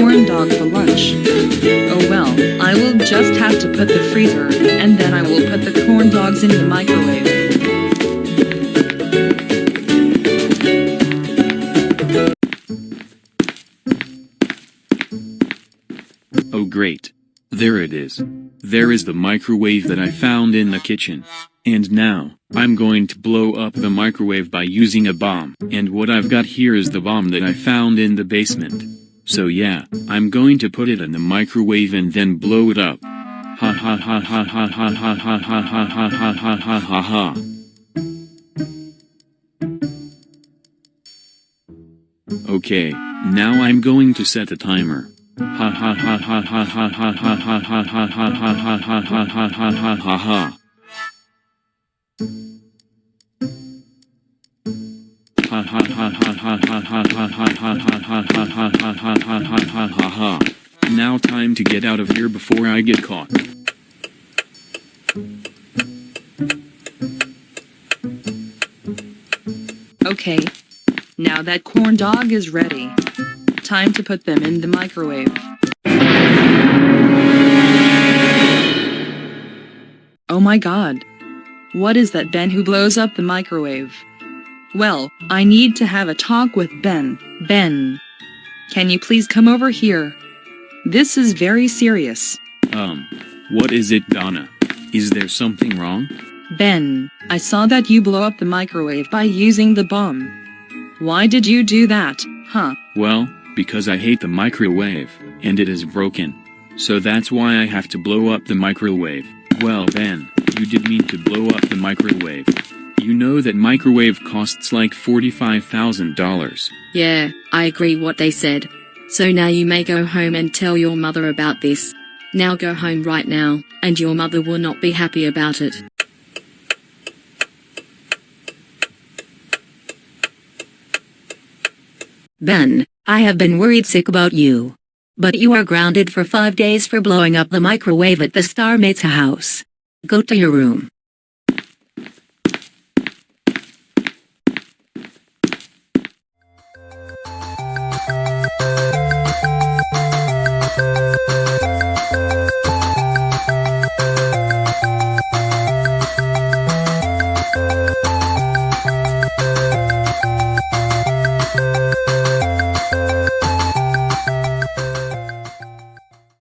corn dog for lunch. Oh well, I will just have to put the freezer, and then I will put the corn dogs in the microwave. Oh great. There it is. There is the microwave that I found in the kitchen. And now, I'm going to blow up the microwave by using a bomb. And what I've got here is the bomb that I found in the basement. So yeah, I'm going to put it in the microwave and then blow it up. Ha ha ha ha ha ha ha ha ha ha ha ha ha ha ha ha. Okay, now I'm going to set a timer. Ha ha ha ha ha ha ha ha ha ha ha ha ha ha ha ha ha ha ha ha. Ha ha ha ha ha ha ha ha ha ha ha ha ha ha ha ha ha. Now time to get out of here before I get caught. Okay. Now that corn dog is ready. Time to put them in the microwave. Oh my god. What is that Ben who blows up the microwave? Well, I need to have a talk with Ben. Ben, can you please come over here? This is very serious. What is it, Donna? Is there something wrong? Ben, I saw that you blow up the microwave by using the bomb. Why did you do that, huh? Well, because I hate the microwave, and it is broken. So that's why I have to blow up the microwave. Well Ben, you did mean to blow up the microwave. You know that microwave costs like $45,000. Yeah, I agree what they said. So now you may go home and tell your mother about this. Now go home right now, and your mother will not be happy about it. Ben, I have been worried sick about you. But you are grounded for 5 days for blowing up the microwave at the Starmate's house. Go to your room.